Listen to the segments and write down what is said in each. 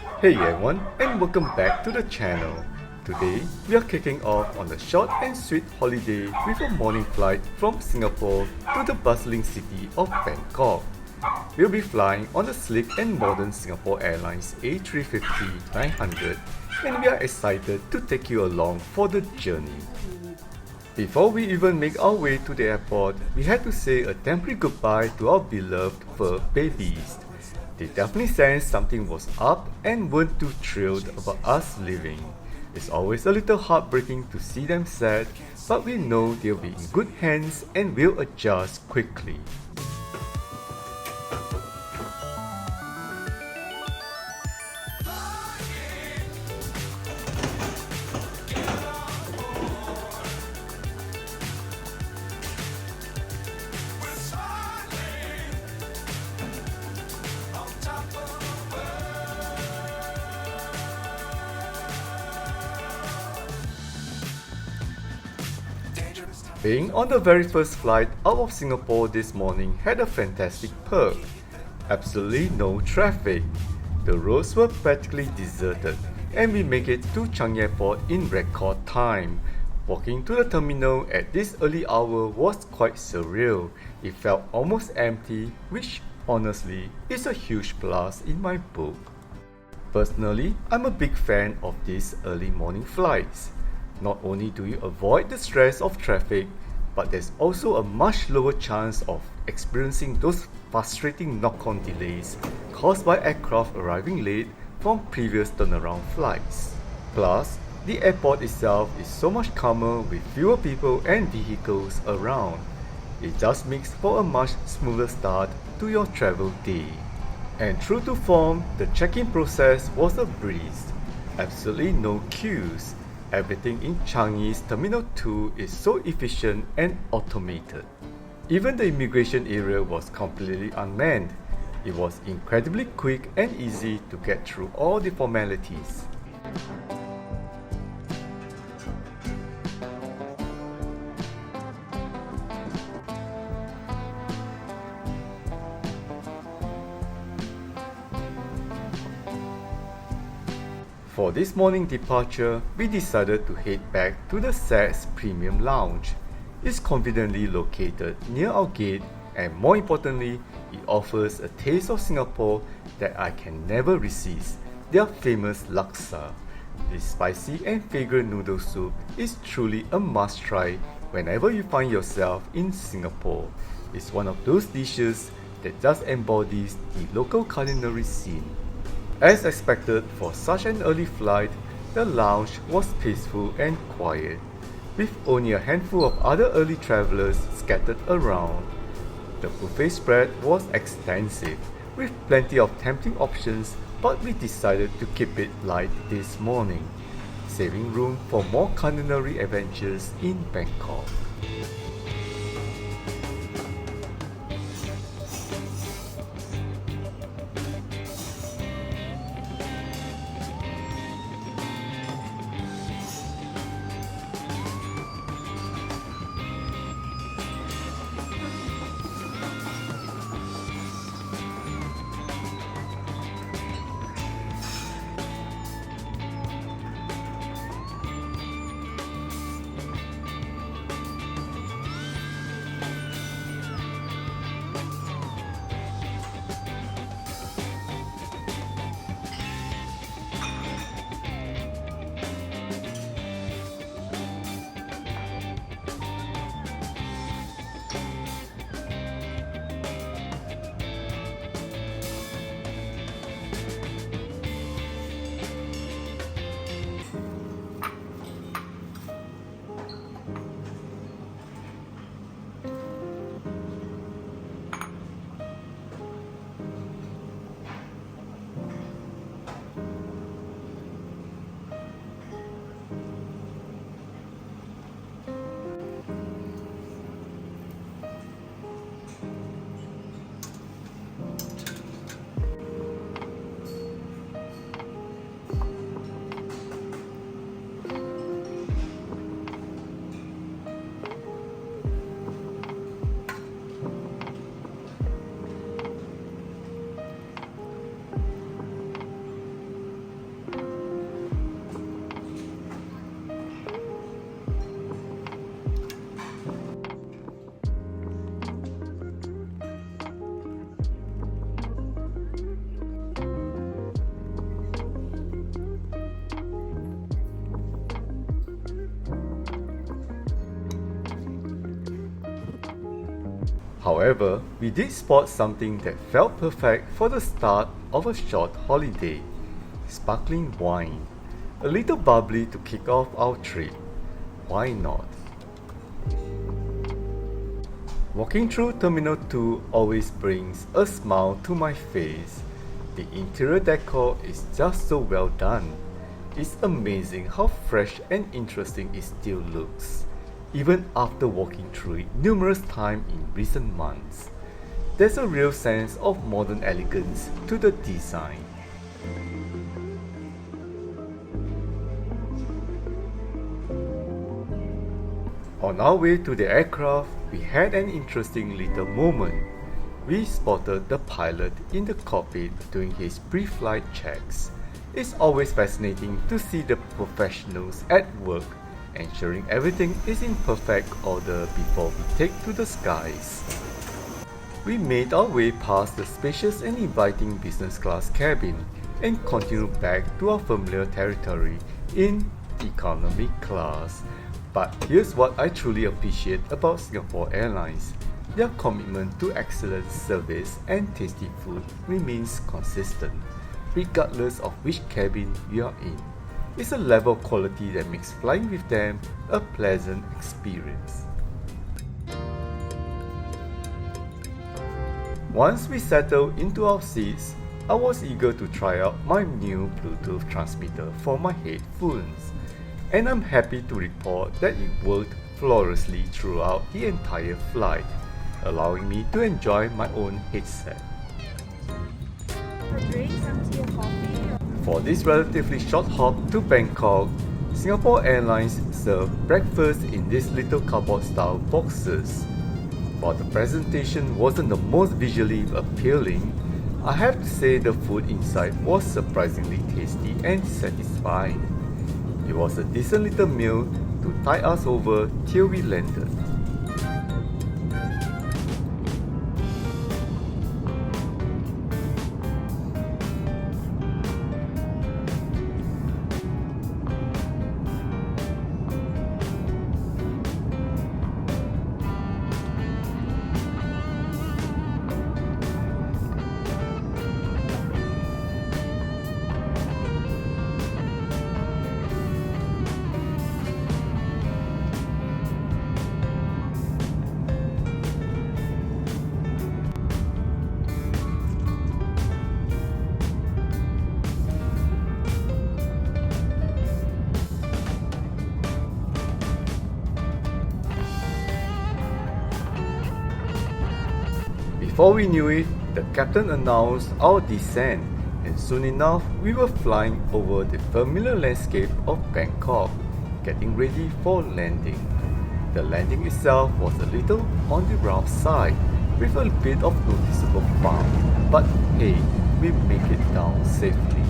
Hey everyone, and welcome back to the channel. Today we are kicking off on a short and sweet holiday with a morning flight from Singapore to the bustling city of Bangkok. We'll be flying on the sleek and modern Singapore Airlines A350-900, and we are excited to take you along for the journey. Before we even make our way to the airport, we had to say a temporary goodbye to our beloved fur babies. They definitely sensed something was up and weren't too thrilled about us leaving. It's always a little heartbreaking to see them sad, but we know they'll be in good hands and will adjust quickly. Being on the very first flight out of Singapore this morning had a fantastic perk. Absolutely no traffic. The roads were practically deserted, and we make it to Changi Airport in record time. Walking to the terminal at this early hour was quite surreal. It felt almost empty, which honestly is a huge plus in my book. Personally, I'm a big fan of these early morning flights. Not only do you avoid the stress of traffic, but there's also a much lower chance of experiencing those frustrating knock-on delays caused by aircraft arriving late from previous turnaround flights. Plus, the airport itself is so much calmer with fewer people and vehicles around. It just makes for a much smoother start to your travel day. And true to form, the check-in process was a breeze. Absolutely no queues. Everything in Changi's Terminal 2 is so efficient and automated. Even the immigration area was completely unmanned. It was incredibly quick and easy to get through all the formalities. For this morning departure, we decided to head back to the SATS Premium Lounge. It's conveniently located near our gate, and more importantly, it offers a taste of Singapore that I can never resist, their famous laksa. This spicy and fragrant noodle soup is truly a must-try whenever you find yourself in Singapore. It's one of those dishes that just embodies the local culinary scene. As expected for such an early flight, the lounge was peaceful and quiet, with only a handful of other early travelers scattered around. The buffet spread was extensive, with plenty of tempting options, but we decided to keep it light this morning, saving room for more culinary adventures in Bangkok. However, we did spot something that felt perfect for the start of a short holiday: sparkling wine. A little bubbly to kick off our trip. Why not? Walking through Terminal 2 always brings a smile to my face. The interior decor is just so well done. It's amazing how fresh and interesting it still looks, even after walking through it numerous times in recent months. There's a real sense of modern elegance to the design. On our way to the aircraft, we had an interesting little moment. We spotted the pilot in the cockpit doing his pre-flight checks. It's always fascinating to see the professionals at work, ensuring everything is in perfect order before we take to the skies. We made our way past the spacious and inviting business class cabin and continued back to our familiar territory in economy class. But here's what I truly appreciate about Singapore Airlines. Their commitment to excellent service and tasty food remains consistent, regardless of which cabin we are in. It's a level of quality that makes flying with them a pleasant experience. Once we settled into our seats, I was eager to try out my new Bluetooth transmitter for my headphones, and I'm happy to report that it worked flawlessly throughout the entire flight, allowing me to enjoy my own headset. For this relatively short hop to Bangkok, Singapore Airlines served breakfast in these little cardboard-style boxes. While the presentation wasn't the most visually appealing, I have to say the food inside was surprisingly tasty and satisfying. It was a decent little meal to tide us over till we landed. Before we knew it, the captain announced our descent, and soon enough we were flying over the familiar landscape of Bangkok, getting ready for landing. The landing itself was a little on the rough side, with a bit of noticeable bump, but hey, we make it down safely.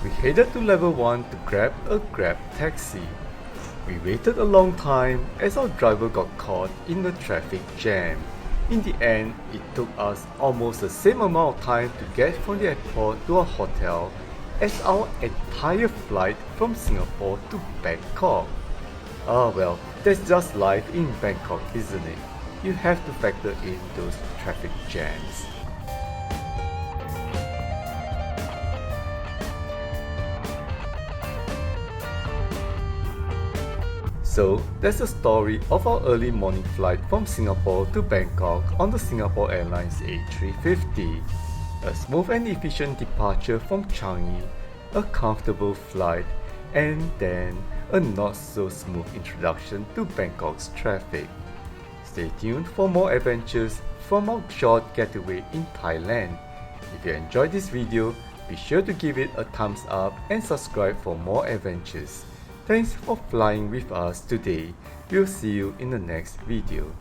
We headed to level 1 to grab a Grab taxi. We waited a long time as our driver got caught in the traffic jam. In the end, it took us almost the same amount of time to get from the airport to our hotel as our entire flight from Singapore to Bangkok. Ah well, that's just life in Bangkok, isn't it? You have to factor in those traffic jams. So that's the story of our early morning flight from Singapore to Bangkok on the Singapore Airlines A350. A smooth and efficient departure from Changi, a comfortable flight, and then a not so smooth introduction to Bangkok's traffic. Stay tuned for more adventures from our short getaway in Thailand. If you enjoyed this video, be sure to give it a thumbs up and subscribe for more adventures. Thanks for flying with us today. We'll see you in the next video.